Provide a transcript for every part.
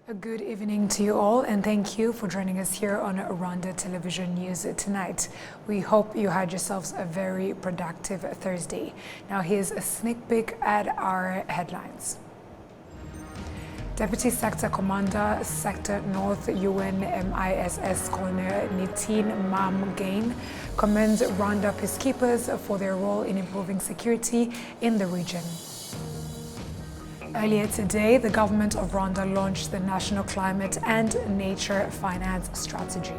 A good evening to you all, and thank you for joining us here on Rwanda Television News tonight. We hope you had yourselves a very productive Thursday. Now here's a sneak peek at our headlines. Deputy Sector Commander, Sector North UNMISS Colonel Nitin Mam Gain commends Rwanda peacekeepers for their role in improving security in the region. Earlier today, the government of Rwanda launched the National Climate and Nature Finance Strategy.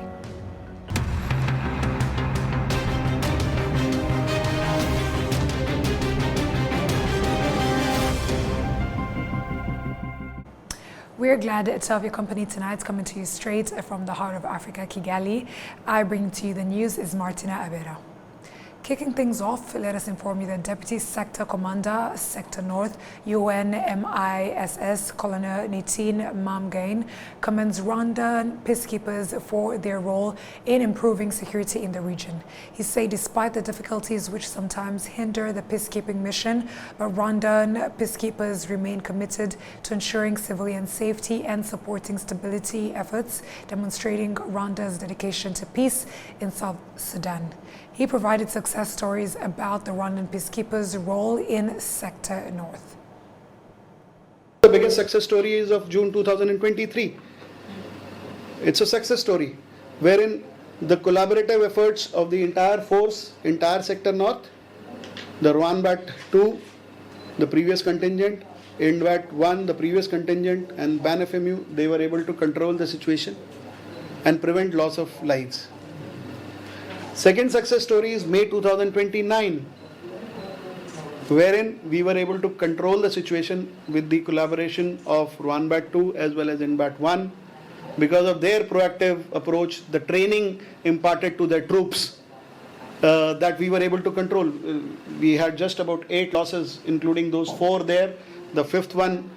We're glad to have your company tonight, coming to you straight from the heart of Africa, Kigali. I bring to you the news is Martina Abera. Kicking things off, let us inform you that Deputy Sector Commander, Sector North, UNMISS Colonel Nitin Mamgain commends Rwandan peacekeepers for their role in improving security in the region. He said despite the difficulties which sometimes hinder the peacekeeping mission, but Rwandan peacekeepers remain committed to ensuring civilian safety and supporting stability efforts, demonstrating Rwanda's dedication to peace in South Sudan. He provided success stories about the Rwandan peacekeepers' role in Sector North. The biggest success story is of June 2023. It's a success story wherein the collaborative efforts of the entire force, entire Sector North, the RwandaTV 2, the previous contingent, INDWAT 1, the previous contingent, and BANFMU, they were able to control the situation and prevent loss of lives. Second success story is May 2029, wherein we were able to control the situation with the collaboration of RwandaTV 2 as well as INDWAT 1. Because of their proactive approach, the training imparted to their troops that we were able to control. We had just about 8 losses, including those 4 there, the 5th one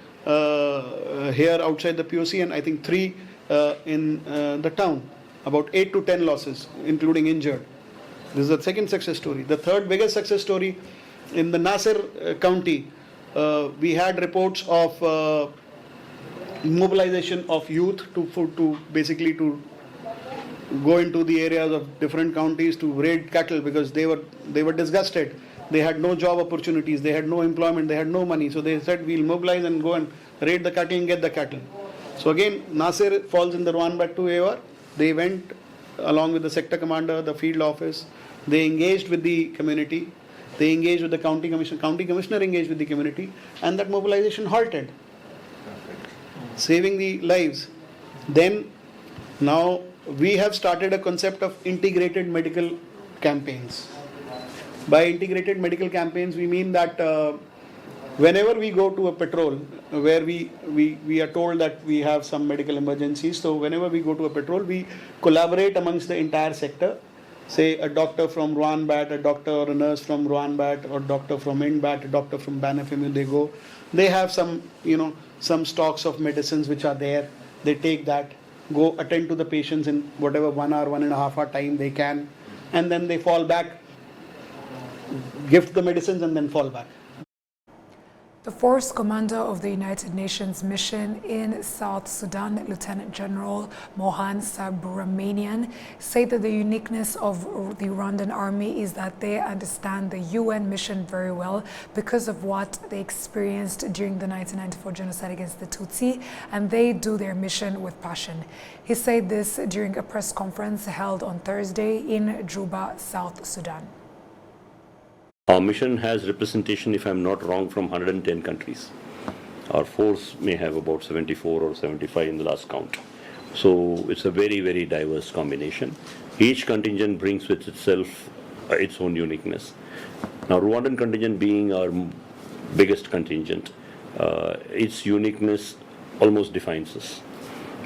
here outside the POC, and I think 3 in the town. About 8 to 10 losses, including injured. This is the second success story. The third biggest success story in the Nasir County, we had reports of mobilization of youth to basically to go into the areas of different counties to raid cattle because they were disgusted. They had no job opportunities, they had no employment, they had no money. So they said we'll mobilize and go and raid the cattle and get the cattle. So again, Nasir falls in the RwandaTV 2 AOR. They went along with the sector commander, the field office. They engaged with the community. They engaged with the county commissioner. County commissioner engaged with the community, and that mobilization halted, saving the lives. Then, now we have started a concept of integrated medical campaigns. By integrated medical campaigns, we mean that whenever we go to a patrol where we are told that we have some medical emergencies, so whenever we go to a patrol, we collaborate amongst the entire sector. Say a doctor from RwandaTV, a doctor or a nurse from RwandaTV, or doctor from INDWAT, a doctor from BANFMU, they have some stocks of medicines which are there. They take that, go attend to the patients in whatever 1 hour, 1.5 hour time they can, and then they fall back, gift the medicines and then fall back. The Force Commander of the United Nations mission in South Sudan, Lieutenant General Mohan Subramanian, said that the uniqueness of the Rwandan army is that they understand the UN mission very well because of what they experienced during the 1994 genocide against the Tutsi, and they do their mission with passion. He said this during a press conference held on Thursday in Juba, South Sudan. Our mission has representation, if I'm not wrong, from 110 countries. Our force may have about 74 or 75 in the last count. So it's a very, very diverse combination. Each contingent brings with itself its own uniqueness. Now, Rwandan contingent being our biggest contingent, its uniqueness almost defines us.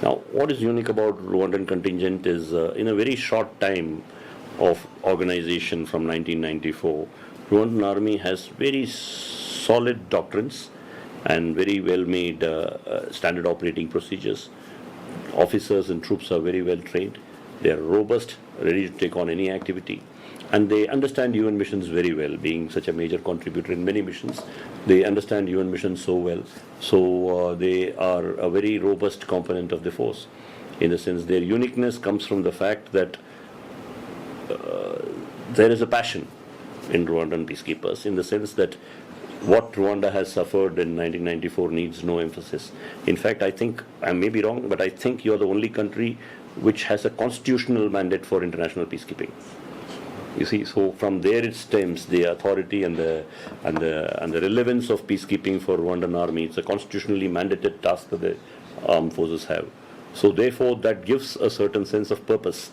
Now, what is unique about Rwandan contingent is in a very short time of organization from 1994, Rwandan army has very solid doctrines and very well-made standard operating procedures. Officers and troops are very well trained. They are robust, ready to take on any activity. And they understand UN missions very well, being such a major contributor in many missions. They understand UN missions so well. So they are a very robust component of the force. In the sense, their uniqueness comes from the fact that there is a passion in Rwandan peacekeepers, in the sense that what Rwanda has suffered in 1994 needs no emphasis. In fact, I think, I may be wrong, but I think you're the only country which has a constitutional mandate for international peacekeeping. You see, so from there it stems the authority and the relevance of peacekeeping for Rwandan army. It's a constitutionally mandated task that the armed forces have. So therefore, that gives a certain sense of purpose.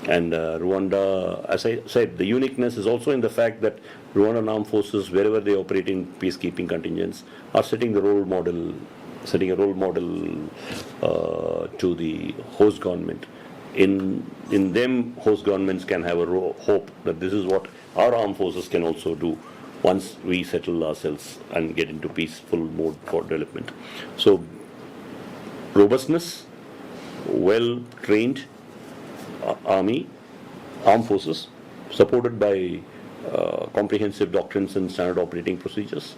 And Rwanda, as I said, the uniqueness is also in the fact that Rwandan armed forces, wherever they operate in peacekeeping contingents, are setting a role model to the host government. In them, host governments can have a hope that this is what our armed forces can also do once we settle ourselves and get into peaceful mode for development. So, robustness, well-trained army, armed forces, supported by comprehensive doctrines and standard operating procedures.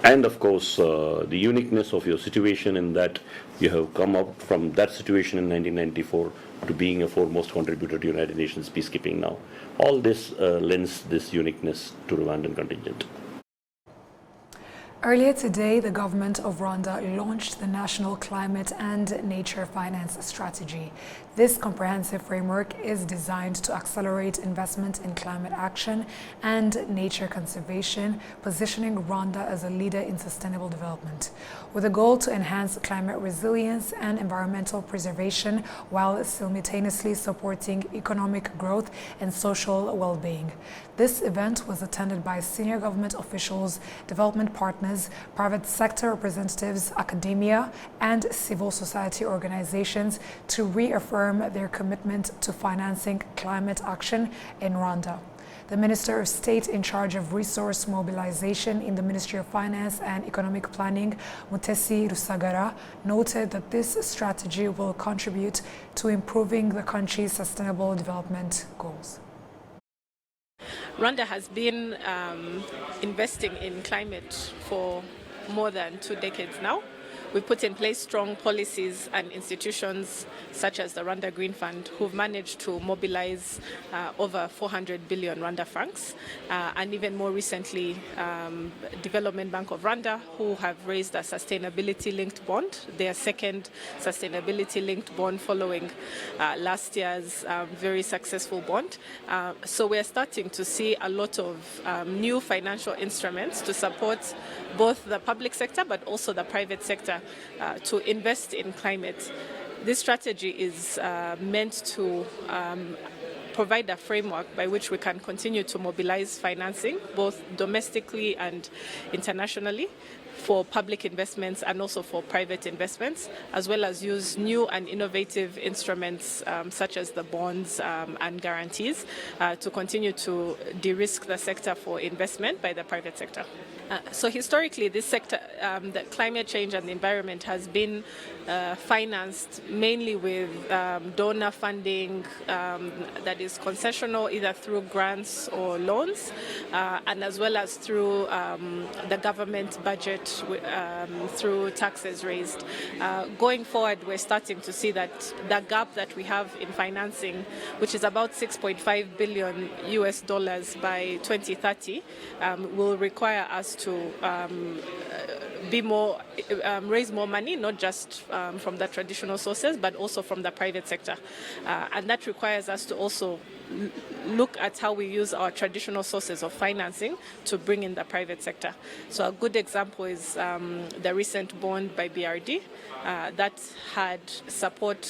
And of course, the uniqueness of your situation in that you have come out from that situation in 1994 to being a foremost contributor to United Nations peacekeeping now. All this lends this uniqueness to Rwandan contingent. Earlier today, the government of Rwanda launched the National Climate and Nature Finance Strategy. This comprehensive framework is designed to accelerate investment in climate action and nature conservation, positioning Rwanda as a leader in sustainable development, with a goal to enhance climate resilience and environmental preservation while simultaneously supporting economic growth and social well-being. This event was attended by senior government officials, development partners, private sector representatives, academia, and civil society organizations to reaffirm their commitment to financing climate action in Rwanda. The Minister of State in charge of resource mobilization in the Ministry of Finance and Economic Planning, Mutesi Rusagara, noted that this strategy will contribute to improving the country's sustainable development goals. Rwanda has been investing in climate for more than 2 decades now. We've put in place strong policies and institutions such as the Rwanda Green Fund, who've managed to mobilize over 400 billion Rwanda francs, and even more recently, Development Bank of Rwanda, who have raised a sustainability-linked bond, their second sustainability-linked bond following last year's very successful bond. So we're starting to see a lot of new financial instruments to support both the public sector but also the private sector to invest in climate. This strategy is meant to provide a framework by which we can continue to mobilize financing, both domestically and internationally, for public investments and also for private investments, as well as use new and innovative instruments such as the bonds and guarantees to continue to de-risk the sector for investment by the private sector. So historically, this sector, the climate change and the environment, has been financed mainly with donor funding that is concessional, either through grants or loans, and as well as through the government budget, through taxes raised. Going forward, we're starting to see that the gap that we have in financing, which is about $6.5 billion by 2030, will require us to raise more money, not just from the traditional sources, but also from the private sector. And that requires us to also look at how we use our traditional sources of financing to bring in the private sector. So a good example is the recent bond by BRD that had support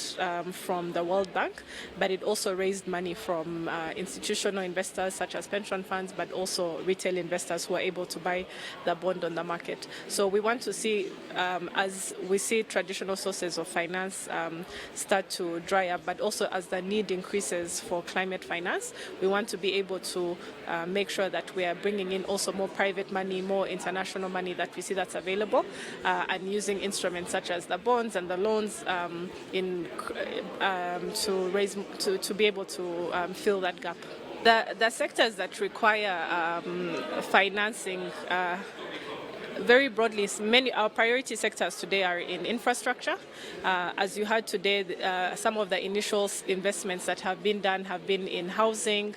from the World Bank, but it also raised money from institutional investors such as pension funds, but also retail investors who are able to buy the bond on the market. So we want to see, as we see traditional sources of finance start to dry up, but also as the need increases for climate finance, we want to be able to make sure that we are bringing in also more private money, more international money that we see that's available, and using instruments such as the bonds and the loans to be able to fill that gap. The sectors that require financing, very broadly, our priority sectors today are in infrastructure. As you heard today, some of the initial investments that have been done have been in housing.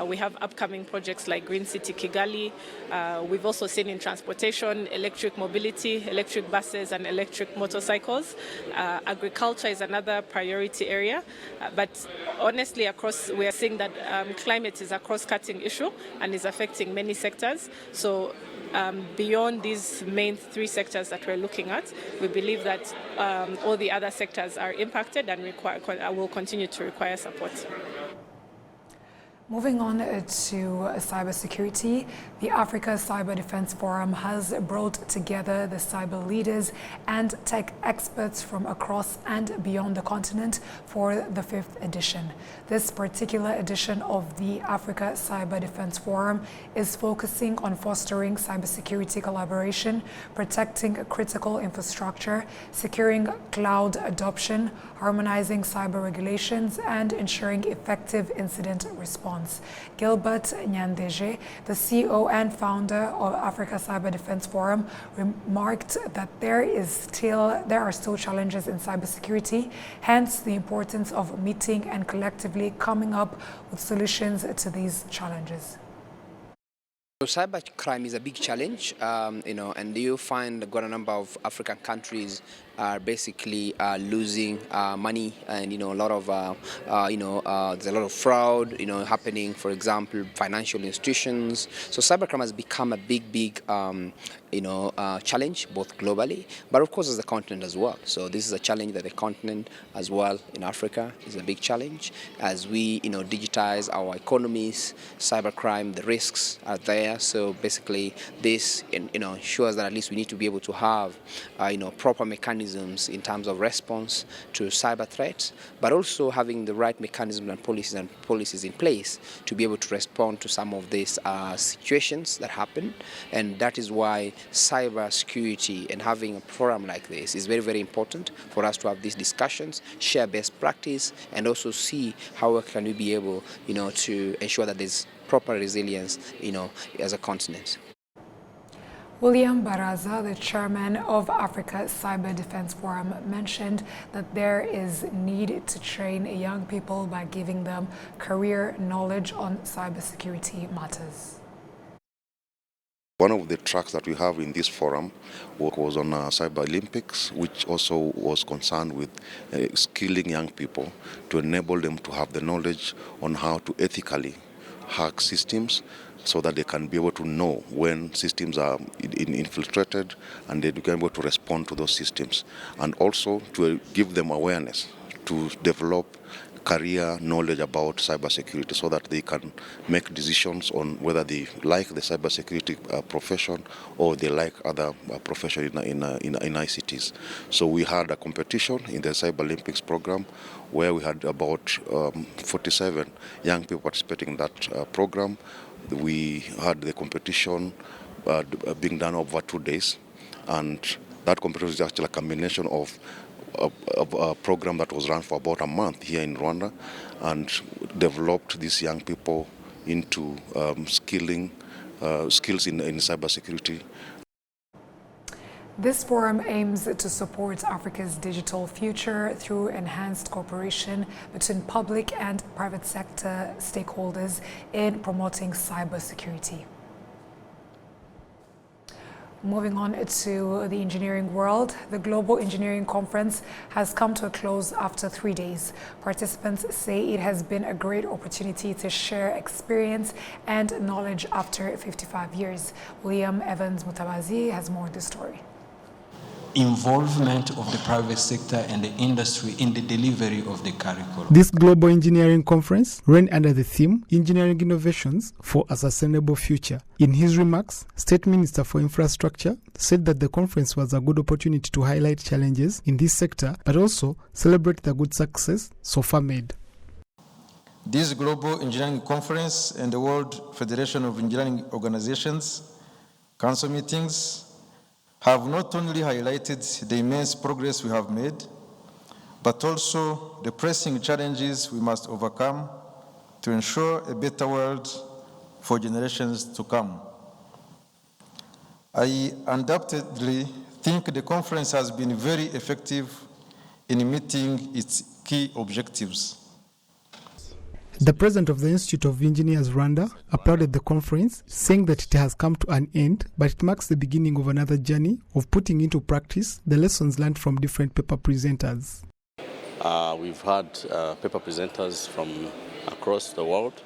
We have upcoming projects like Green City Kigali. We've also seen in transportation, electric mobility, electric buses and electric motorcycles. Agriculture is another priority area. But honestly, we are seeing that climate is a cross-cutting issue and is affecting many sectors. So beyond these main three sectors that we're looking at, we believe that all the other sectors are impacted and will continue to require support. Moving on to cybersecurity, the Africa Cyber Defense Forum has brought together the cyber leaders and tech experts from across and beyond the continent for the 5th edition. This particular edition of the Africa Cyber Defense Forum is focusing on fostering cybersecurity collaboration, protecting critical infrastructure, securing cloud adoption, harmonizing cyber regulations, and ensuring effective incident response. Gilbert Nyandeje, the CEO and founder of Africa Cyber Defense Forum, remarked that there are still challenges in cybersecurity, hence the importance of meeting and collectively coming up with solutions to these challenges. So cybercrime is a big challenge, and you find quite a number of African countries are basically losing money, and a lot of there's a lot of fraud happening. For example, financial institutions. So cybercrime has become a big challenge, both globally, but of course as the continent as well. So this is a challenge that the continent as well in Africa is a big challenge as we digitize our economies. Cybercrime, the risks are there. So basically this ensures that at least we need to be able to have proper mechanisms in terms of response to cyber threats, but also having the right mechanisms and policies in place to be able to respond to some of these situations that happen. And that is why cyber security and having a forum like this is very, very important for us to have these discussions, share best practice, and also see how can we be able to ensure that there's proper resilience as a continent. William Baraza, the chairman of Africa Cyber Defense Forum, mentioned that there is need to train young people by giving them career knowledge on cybersecurity matters. One of the tracks that we have in this forum was on Cyber Olympics, which also was concerned with skilling young people to enable them to have the knowledge on how to ethically hack systems, so that they can be able to know when systems are infiltrated and they can be able to respond to those systems, and also to give them awareness to develop career knowledge about cybersecurity so that they can make decisions on whether they like the cybersecurity profession or they like other profession in ICTs. So we had a competition in the Cyber Olympics program where we had about 47 young people participating in that program. We had the competition being done over 2 days, and that competition is actually a combination of a program that was run for about a month here in Rwanda and developed these young people into skills in cybersecurity. This forum aims to support Africa's digital future through enhanced cooperation between public and private sector stakeholders in promoting cybersecurity. Moving on to the engineering world, the Global Engineering Conference has come to a close after 3 days. Participants say it has been a great opportunity to share experience and knowledge after 55 years. William Evans Mutabazi has more on this story. Involvement of the private sector and the industry in the delivery of the curriculum. This Global Engineering Conference ran under the theme Engineering Innovations for a Sustainable Future. In his remarks, State Minister for Infrastructure said that the conference was a good opportunity to highlight challenges in this sector, but also celebrate the good success so far made. This Global Engineering Conference and the World Federation of Engineering Organizations Council meetings have not only highlighted the immense progress we have made, but also the pressing challenges we must overcome to ensure a better world for generations to come. I undoubtedly think the conference has been very effective in meeting its key objectives. The president of the Institute of Engineers Rwanda applauded the conference, saying that it has come to an end, but it marks the beginning of another journey of putting into practice the lessons learned from different paper presenters. We've had paper presenters from across the world,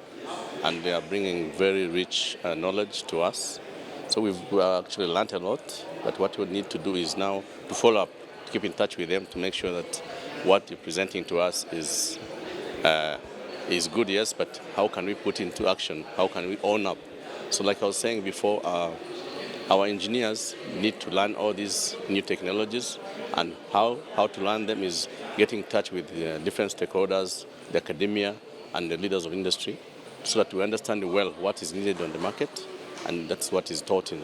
and they are bringing very rich knowledge to us. So we've actually learned a lot, but what we need to do is now to follow up, to keep in touch with them to make sure that what they're presenting to us is good, yes, but how can we put into action? How can we own up? So like I was saying before, our engineers need to learn all these new technologies, and how to learn them is getting in touch with the different stakeholders, the academia, and the leaders of industry, so that we understand well what is needed on the market, and that's what is taught in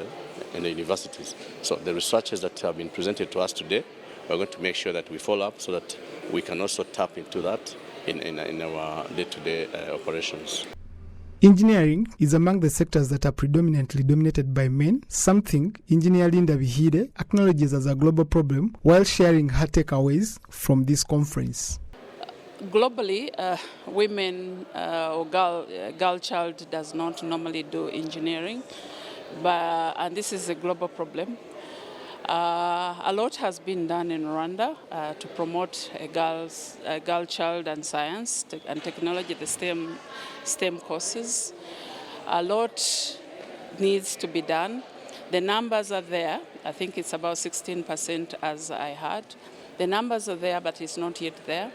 the universities. So the researches that have been presented to us today, we're going to make sure that we follow up so that we can also tap into that in our day-to-day operations. Engineering is among the sectors that are predominantly dominated by men, something Engineer Linda Bihide acknowledges as a global problem while sharing her takeaways from this conference. Globally, women or girl child does not normally do engineering, and this is a global problem. A lot has been done in Rwanda to promote a girl child and science and technology, the STEM courses. A lot needs to be done. The numbers are there. I think it's about 16% as I heard. The numbers are there, but it's not yet there.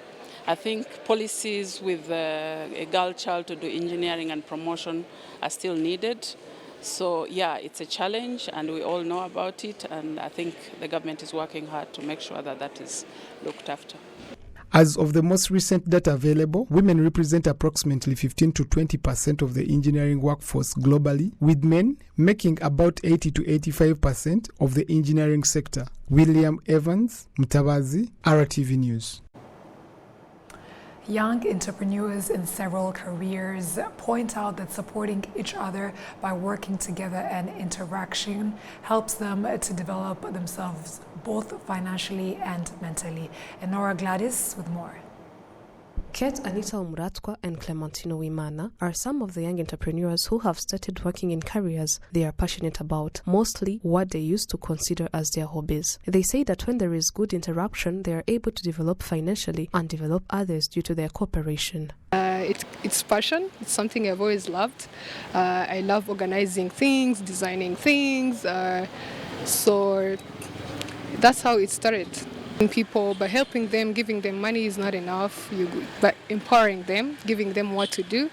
I think policies with a girl child to do engineering and promotion are still needed. So yeah, it's a challenge and we all know about it, and I think the government is working hard to make sure that that is looked after. As of the most recent data available, women represent approximately 15 to 20% of the engineering workforce globally, with men making about 80 to 85% of the engineering sector. William Evans, Mutabazi, RwandaTV News. Young entrepreneurs in several careers point out that supporting each other by working together and interaction helps them to develop themselves both financially and mentally. And Nora Gladys with more. Kate, Anita Umuratwa, and Clementino Wimana are some of the young entrepreneurs who have started working in careers they are passionate about, mostly what they used to consider as their hobbies. They say that when there is good interaction, they are able to develop financially and develop others due to their cooperation. It's passion. It's something I've always loved. I love organizing things, designing things. So that's how it started. People, by helping them, giving them money is not enough. By empowering them, giving them what to do,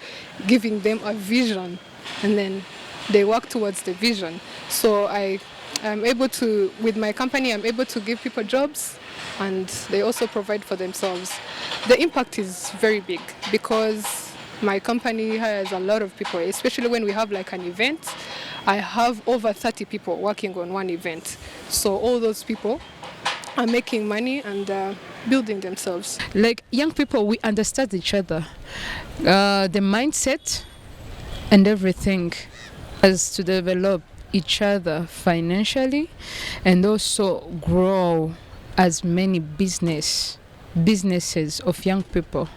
giving them a vision, and then they work towards the vision. So I'm able to, with my company, I'm able to give people jobs, and they also provide for themselves. The impact is very big because my company has a lot of people, especially when we have like an event. I have over 30 people working on one event. So all those people are making money and building themselves. Like young people, we understand each other. The mindset and everything as to develop each other financially and also grow as many businesses of young people.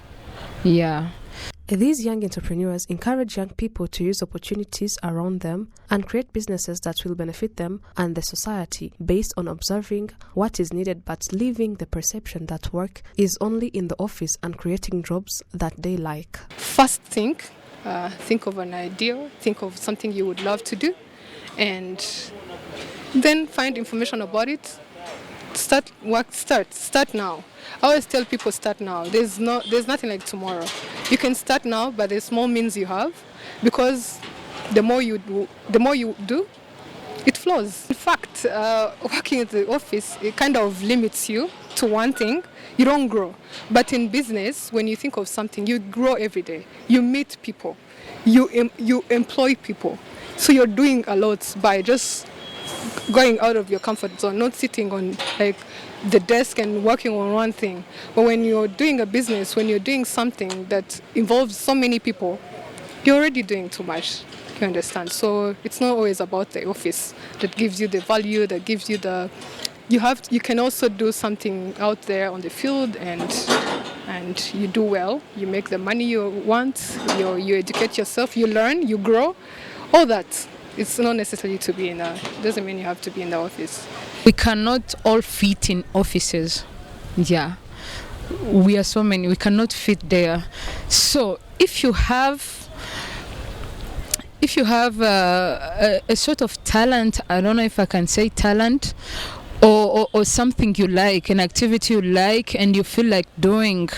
Yeah. These young entrepreneurs encourage young people to use opportunities around them and create businesses that will benefit them and the society based on observing what is needed but leaving the perception that work is only in the office and creating jobs that they like. First think of an idea, think of something you would love to do, and then find information about it. Start now. I always tell people start now. There's nothing like tomorrow. You can start now, but the small means you have, because the more you do, it flows. In fact, working at the office, it kind of limits you to one thing. You don't grow. But in business, when you think of something, you grow every day. You meet people. You employ people. So you're doing a lot by just going out of your comfort zone, not sitting on like the desk and working on one thing. But when you're doing a business, when you're doing something that involves so many people, you're already doing too much. You understand? So it's not always about the office that gives you the value, that gives you the. You can also do something out there on the field and you do well. You make the money you want. You educate yourself. You learn. You grow. All that. It's not necessarily to be in a. Doesn't mean you have to be in the office. We cannot all fit in offices. Yeah, we are so many. We cannot fit there. So if you have a sort of talent, I don't know if I can say talent, or something you like, an activity you like and you feel like doing,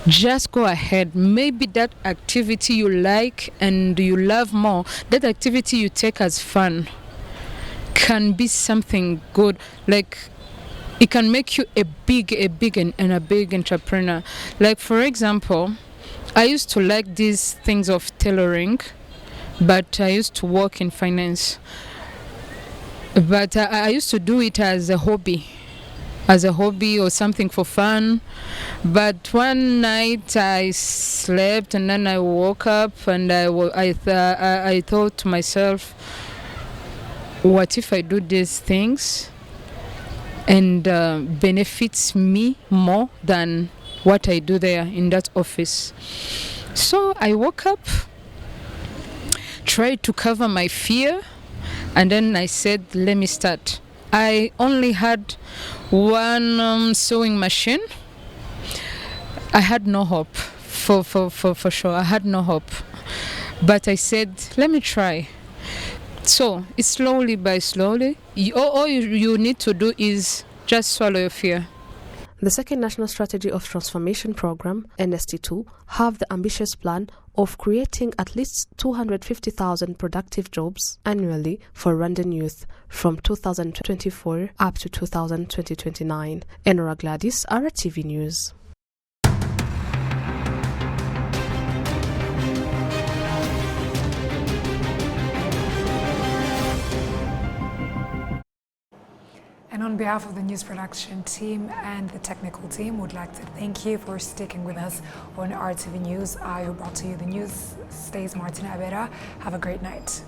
just go ahead. Maybe that activity you like and you love more, that activity you take as fun can be something good. Like it can make you a big entrepreneur. Like for example, I used to like these things of tailoring, but I used to work in finance. But I used to do it as a hobby or something for fun. But one night I slept and then I woke up and I thought to myself, what if I do these things and benefits me more than what I do there in that office? So I woke up, tried to cover my fear, and then I said, let me start. I only had one sewing machine. I had no hope, for sure. I had no hope. But I said, let me try. So it's slowly by slowly. All you need to do is just swallow your fear. The second National Strategy of Transformation Program, NST2, have the ambitious plan of creating at least 250,000 productive jobs annually for Rwandan youth from 2024 up to 2029. Enora Gladys, RwandaTV News. And on behalf of the news production team and the technical team, would like to thank you for sticking with us on RTV News. I who brought to you the news stays Martina Abera. Have a great night.